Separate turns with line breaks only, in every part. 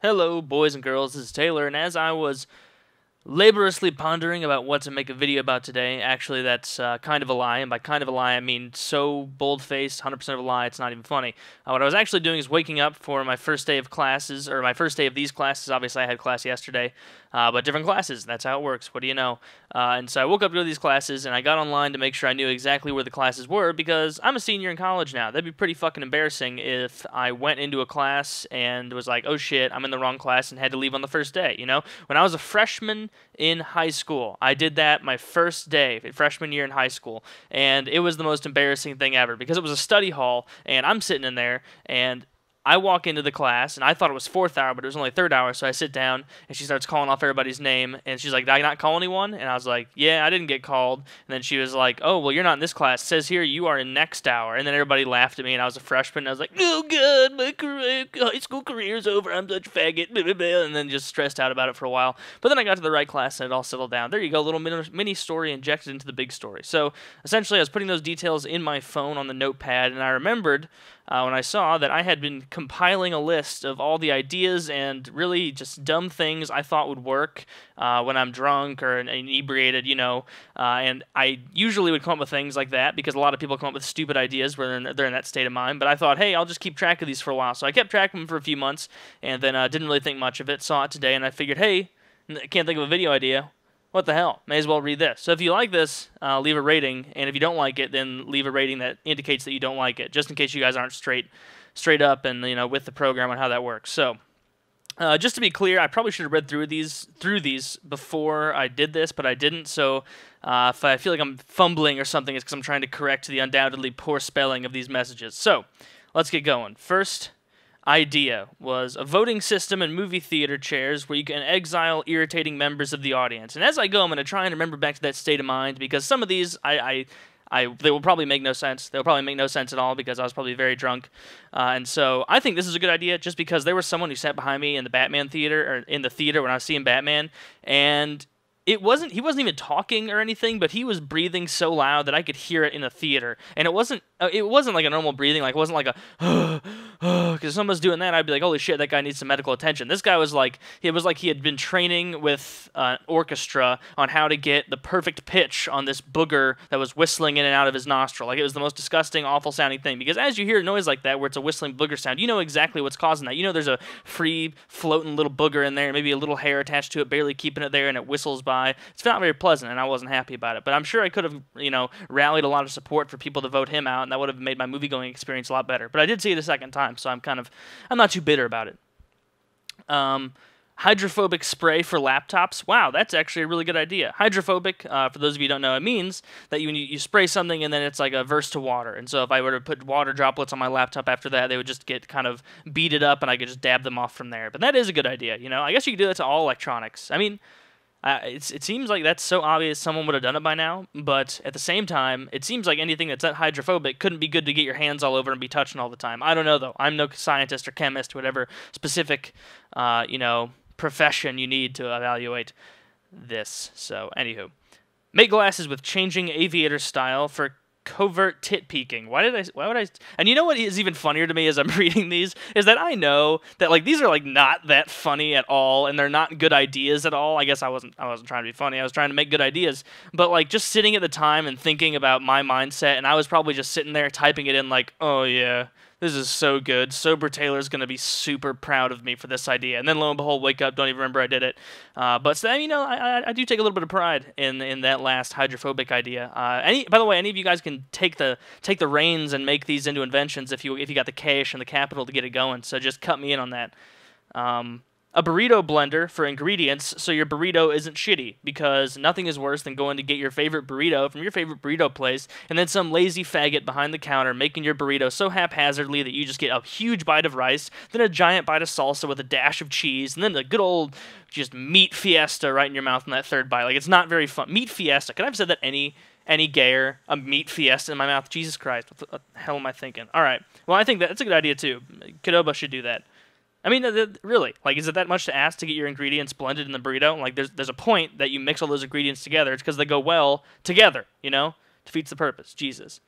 Hello, boys and girls, this is Taylor, and as I was laboriously pondering about what to make a video about today, actually that's kind of a lie, and by kind of a lie I mean so bold-faced, 100% of a lie, it's not even funny. What I was actually doing is waking up for my first day of classes, or my first day of these classes. Obviously I had class yesterday, but different classes, that's how it works, what do you know? And so I woke up to go to these classes, and I got online to make sure I knew exactly where the classes were, because I'm a senior in college now. That'd be pretty fucking embarrassing if I went into a class and was like, oh shit, I'm in the wrong class, and had to leave on the first day, you know? When I was a freshman in high school, I did that my first day, freshman year in high school, and it was the most embarrassing thing ever, because it was a study hall, and I'm sitting in there, and I walk into the class, and I thought it was fourth hour, but it was only third hour, so I sit down, and she starts calling off everybody's name, and she's like, did I not call anyone? And I was like, yeah, I didn't get called. And then she was like, oh, well, you're not in this class. It says here you are in next hour. And then everybody laughed at me, and I was a freshman, and I was like, oh, God, my high school career's over. I'm such a faggot. And then just stressed out about it for a while. But then I got to the right class, and it all settled down. There you go, little mini story injected into the big story. So essentially, I was putting those details in my phone on the notepad, and I remembered when I saw that I had been compiling a list of all the ideas and really just dumb things I thought would work when I'm drunk or inebriated, you know, and I usually would come up with things like that because a lot of people come up with stupid ideas when they're in that state of mind, but I thought, hey, I'll just keep track of these for a while. So I kept track of them for a few months, and then didn't really think much of it, saw it today, and I figured, hey, I can't think of a video idea. What the hell? May as well read this. So if you like this, leave a rating, and if you don't like it, then leave a rating that indicates that you don't like it, just in case you guys aren't straight up and with the program on how that works. So just to be clear, I probably should have read through these before I did this, but I didn't. So if I feel like I'm fumbling or something, it's because I'm trying to correct the undoubtedly poor spelling of these messages. So let's get going. First idea was a voting system in movie theater chairs where you can exile irritating members of the audience. And as I go, I'm going to try and remember back to that state of mind, because some of these they will probably make no sense. They'll probably make no sense at all because I was probably very drunk. And so I think this is a good idea just because there was someone who sat behind me in the Batman theater, or in the theater when I was seeing Batman, and he wasn't even talking or anything, but he was breathing so loud that I could hear it in the theater. And it wasn't like a normal breathing, like it wasn't like a because if someone was doing that, I'd be like, holy shit, that guy needs some medical attention. This guy was like, it was like he had been training with an orchestra on how to get the perfect pitch on this booger that was whistling in and out of his nostril. Like, it was the most disgusting, awful sounding thing, because as you hear a noise like that where it's a whistling booger sound, you know exactly what's causing that. You know there's a free floating little booger in there, maybe a little hair attached to it, barely keeping it there, and it whistles by. It's not very pleasant, and I wasn't happy about it. But I'm sure I could have, rallied a lot of support for people to vote him out, and that would have made my movie-going experience a lot better. But I did see it a second time, so I'm not too bitter about it. Hydrophobic spray for laptops. Wow, that's actually a really good idea. Hydrophobic, for those of you who don't know, it means that you spray something and then it's like averse to water. And so if I were to put water droplets on my laptop after that, they would just get kind of beaded up and I could just dab them off from there. But that is a good idea, I guess you could do that to all electronics. I mean, it seems like that's so obvious someone would have done it by now, but at the same time, it seems like anything that's that hydrophobic couldn't be good to get your hands all over and be touching all the time. I don't know, though. I'm no scientist or chemist, whatever specific, profession you need to evaluate this. So, anywho. Make glasses with changing aviator style for covert tit peeking. Why would I? And you know what is even funnier to me as I'm reading these is that I know that these are not that funny at all, and they're not good ideas at all. I guess I wasn't trying to be funny. I was trying to make good ideas, but just sitting at the time and thinking about my mindset, and I was probably just sitting there typing it in oh yeah, this is so good. Sober Taylor's going to be super proud of me for this idea. And then lo and behold, wake up, don't even remember I did it. But so, I do take a little bit of pride in that last hydrophobic idea. By the way, any of you guys can take the reins and make these into inventions if you got the cash and the capital to get it going. So just cut me in on that. A burrito blender for ingredients so your burrito isn't shitty, because nothing is worse than going to get your favorite burrito from your favorite burrito place and then some lazy faggot behind the counter making your burrito so haphazardly that you just get a huge bite of rice, then a giant bite of salsa with a dash of cheese, and then the good old just meat fiesta right in your mouth in that third bite. It's not very fun. Meat fiesta. Could I have said that any gayer? A meat fiesta in my mouth? Jesus Christ. What the hell am I thinking? All right. Well, I think that's a good idea, too. Qdoba should do that. I mean, really, is it that much to ask to get your ingredients blended in the burrito? There's a point that you mix all those ingredients together. It's because they go well together, defeats the purpose. Jesus.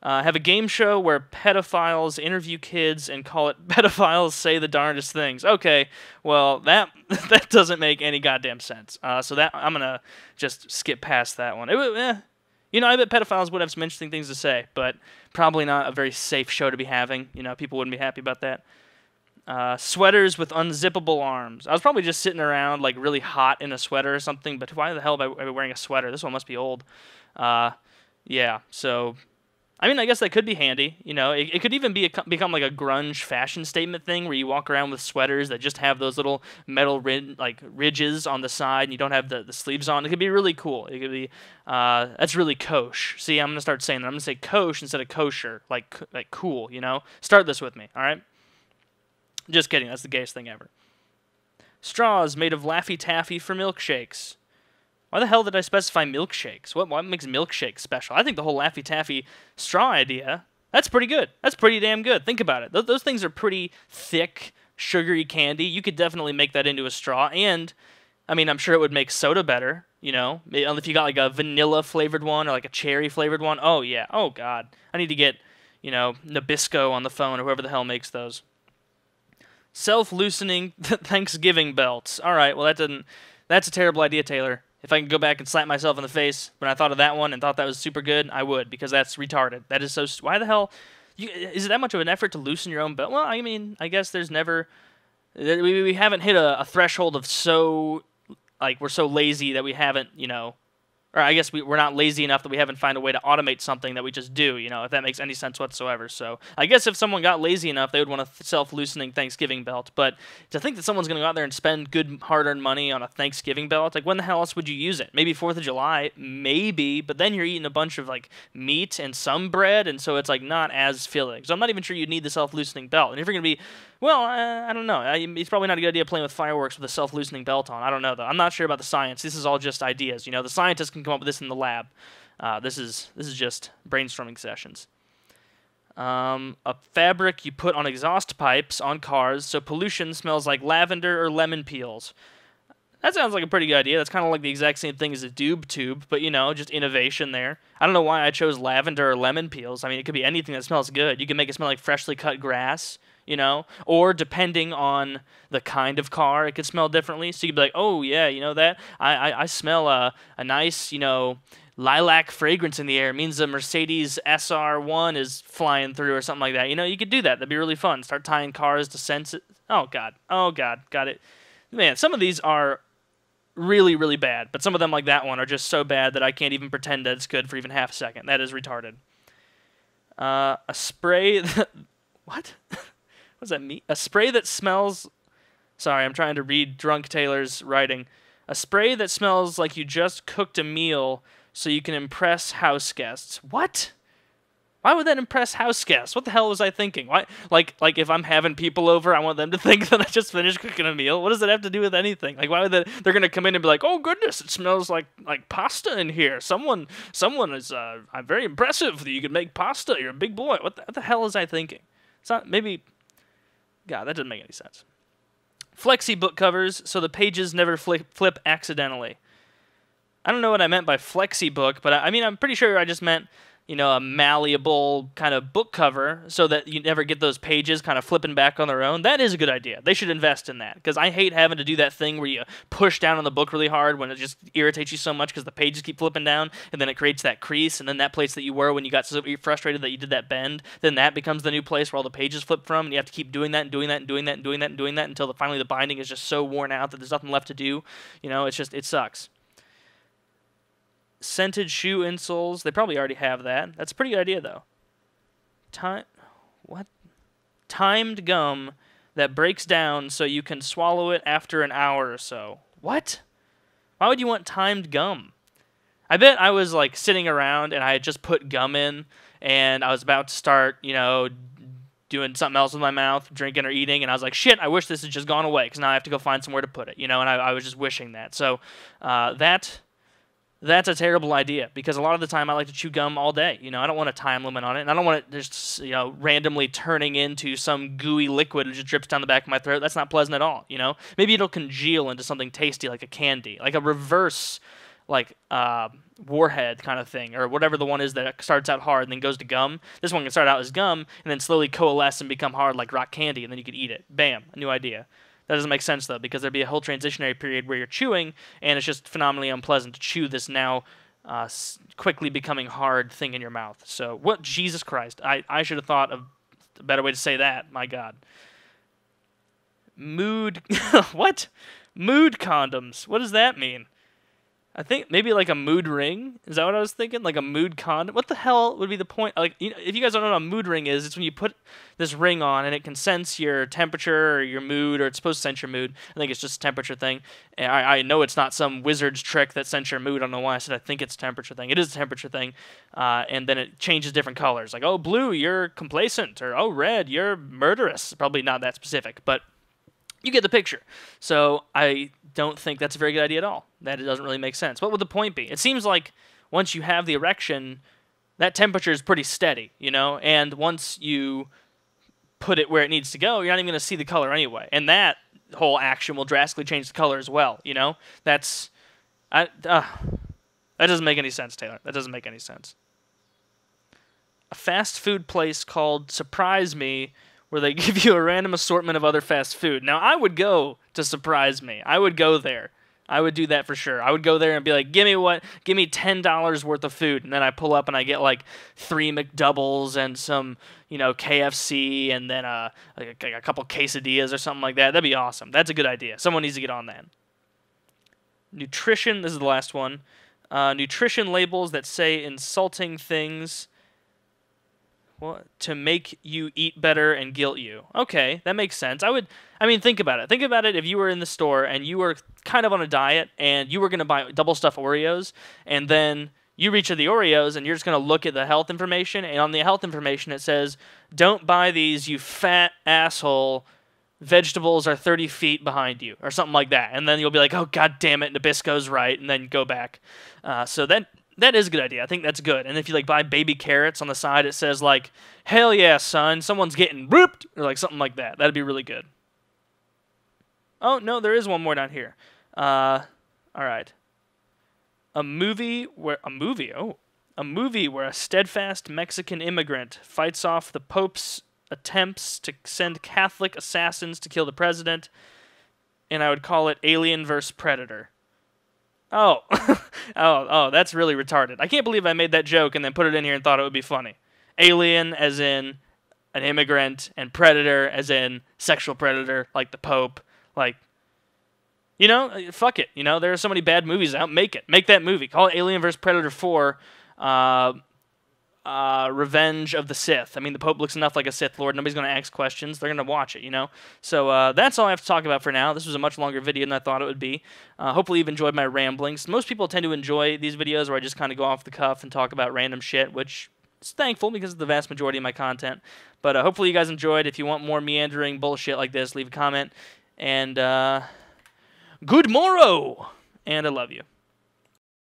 Have a game show where pedophiles interview kids and call it pedophiles say the darndest things. Okay, well, that that doesn't make any goddamn sense. So that I'm going to just skip past that one. You know, I bet pedophiles would have some interesting things to say, but probably not a very safe show to be having. You know, people wouldn't be happy about that. Sweaters with unzippable arms. I was probably just sitting around, like, really hot in a sweater or something, but why the hell am I wearing a sweater? This one must be old. Yeah, so... I mean, I guess that could be handy. You know, it could even become like a grunge fashion statement thing where you walk around with sweaters that just have those little metal ridges on the side and you don't have the sleeves on. It could be really cool. It could be, that's really kosh. See, I'm going to start saying that. I'm going to say kosh instead of kosher, like cool, you know? Start this with me, all right? Just kidding. That's the gayest thing ever. Straws made of Laffy Taffy for milkshakes. Why the hell did I specify milkshakes? What makes milkshakes special? I think the whole Laffy Taffy straw idea, that's pretty good. That's pretty damn good. Think about it. Those things are pretty thick, sugary candy. You could definitely make that into a straw. And, I mean, I'm sure it would make soda better, you know? If you got like a vanilla-flavored one or like a cherry-flavored one. Oh, yeah. Oh, God. I need to get, you know, Nabisco on the phone or whoever the hell makes those. Self-loosening Thanksgiving belts. All right, well, that's a terrible idea, Taylor. If I can go back and slap myself in the face when I thought of that one and thought that was super good, I would, because that's retarded. That is so... Why the hell... is it that much of an effort to loosen your own belt? Well, I mean, I guess there's never... We haven't hit a threshold of so... Like, we're so lazy that we haven't, you know... Or I guess we're not lazy enough that we haven't found a way to automate something that we just do, you know, if that makes any sense whatsoever. So I guess if someone got lazy enough, they would want a self-loosening Thanksgiving belt. But to think that someone's going to go out there and spend good hard-earned money on a Thanksgiving belt, like when the hell else would you use it? Maybe 4th of July, maybe, but then you're eating a bunch of like meat and some bread, and so it's like not as filling. So I'm not even sure you'd need the self-loosening belt. And if you're going to be... Well, I don't know. It's probably not a good idea playing with fireworks with a self-loosening belt on. I don't know, though. I'm not sure about the science. This is all just ideas. You know, the scientists can come up with this in the lab. This is just brainstorming sessions. A fabric you put on exhaust pipes on cars so pollution smells like lavender or lemon peels. That sounds like a pretty good idea. That's kind of like the exact same thing as a doob tube, but, you know, just innovation there. I don't know why I chose lavender or lemon peels. I mean, it could be anything that smells good. You can make it smell like freshly cut grass. You know, or depending on the kind of car, it could smell differently. So you could be like, oh, yeah, you know that? I smell a nice, you know, lilac fragrance in the air. It means the Mercedes SR1 is flying through or something like that. You know, you could do that. That'd be really fun. Start tying cars to sense it. Oh, God. Oh, God. Got it. Man, some of these are really, really bad. But some of them, like that one, are just so bad that I can't even pretend that it's good for even half a second. That is retarded. A spray that... What? What does that mean? A spray that smells... Sorry, I'm trying to read Drunk Taylor's writing. A spray that smells like you just cooked a meal so you can impress house guests. What? Why would that impress house guests? What the hell was I thinking? Why? Like if I'm having people over, I want them to think that I just finished cooking a meal? What does it have to do with anything? Like, why would they're going to come in and be like, oh, goodness, it smells like pasta in here. Someone is I'm very impressive that you can make pasta. You're a big boy. What the hell was I thinking? It's not... Maybe... God, that doesn't make any sense. Flexi book covers so the pages never flip accidentally. I don't know what I meant by flexi book, but I mean, I'm pretty sure I just meant, you know, a malleable kind of book cover so that you never get those pages kind of flipping back on their own. That is a good idea. They should invest in that, because I hate having to do that thing where you push down on the book really hard when it just irritates you so much because the pages keep flipping down, and then it creates that crease, and then that place that you were when you got so frustrated that you did that bend, then that becomes the new place where all the pages flip from, and you have to keep doing that and doing that and doing that and doing that and doing that until finally the binding is just so worn out that there's nothing left to do. You know, it sucks. Scented shoe insoles. They probably already have that. That's a pretty good idea, though. Timed gum that breaks down so you can swallow it after an hour or so. What? Why would you want timed gum? I bet I was, like, sitting around and I had just put gum in and I was about to start, you know, doing something else with my mouth, drinking or eating, and I was like, shit, I wish this had just gone away because now I have to go find somewhere to put it, you know, and I was just wishing that. So, That's a terrible idea, because a lot of the time I like to chew gum all day. You know, I don't want a time limit on it, and I don't want it just, you know, randomly turning into some gooey liquid that just drips down the back of my throat. That's not pleasant at all, you know? Maybe it'll congeal into something tasty like a candy, like a reverse, like, warhead kind of thing, or whatever the one is that starts out hard and then goes to gum. This one can start out as gum and then slowly coalesce and become hard like rock candy, and then you could eat it. Bam, a new idea. That doesn't make sense, though, because there'd be a whole transitionary period where you're chewing, and it's just phenomenally unpleasant to chew this now quickly becoming hard thing in your mouth. So, what? Jesus Christ. I should have thought of a better way to say that. My God. Mood... What? Mood condoms. What does that mean? I think maybe like a mood ring. Is that what I was thinking? Like a mood condom? What the hell would be the point? Like, you know, if you guys don't know what a mood ring is, it's when you put this ring on and it can sense your temperature or your mood, or it's supposed to sense your mood. I think it's just a temperature thing. And I know it's not some wizard's trick that senses your mood. I don't know why I said I think it's a temperature thing. It is a temperature thing. And then it changes different colors. Like, oh, blue, you're complacent. Or, oh, red, you're murderous. Probably not that specific, but you get the picture. So I don't think that's a very good idea at all. That it doesn't really make sense. What would the point be? It seems like once you have the erection, that temperature is pretty steady, you know? And once you put it where it needs to go, you're not even going to see the color anyway. And that whole action will drastically change the color as well, you know? That doesn't make any sense, Taylor. That doesn't make any sense. A fast food place called Surprise Me, where they give you a random assortment of other fast food. Now, I would go to Surprise Me. I would go there. I would do that for sure. I would go there and be like, give me $10 worth of food. And then I pull up and I get like 3 McDoubles and some, you know, KFC and then a couple quesadillas or something like that. That'd be awesome. That's a good idea. Someone needs to get on that. Nutrition, this is the last one. Nutrition labels that say insulting things to make you eat better and guilt you. Okay, that makes sense. I mean, think about it. Think about it if you were in the store and you were kind of on a diet and you were going to buy double stuffed Oreos, and then you reach for the Oreos and you're just going to look at the health information, and on the health information it says, don't buy these, you fat asshole. Vegetables are 30 feet behind you, or something like that. And then you'll be like, oh, God damn it, Nabisco's right, and then go back. So that is a good idea. I think that's good. And if you like buy baby carrots on the side, it says like, hell yeah, son, someone's getting whooped, or like something like that. That'd be really good. Oh, no, there is one more down here. All right. A movie where a steadfast Mexican immigrant fights off the Pope's attempts to send Catholic assassins to kill the president, and I would call it Alien vs. Predator. Oh. oh, that's really retarded. I can't believe I made that joke and then put it in here and thought it would be funny. Alien as in an immigrant, and Predator as in sexual predator, like the Pope. Like, you know, fuck it. You know, there are so many bad movies out. Make it. Make that movie. Call it Alien vs. Predator 4. Revenge of the Sith. I mean, the Pope looks enough like a Sith Lord. Nobody's going to ask questions. They're going to watch it, you know? So that's all I have to talk about for now. This was a much longer video than I thought it would be. Hopefully you've enjoyed my ramblings. Most people tend to enjoy these videos where I just kind of go off the cuff and talk about random shit, which is thankful because it's the vast majority of my content. But hopefully you guys enjoyed. If you want more meandering bullshit like this, leave a comment. And good morrow! And I love you.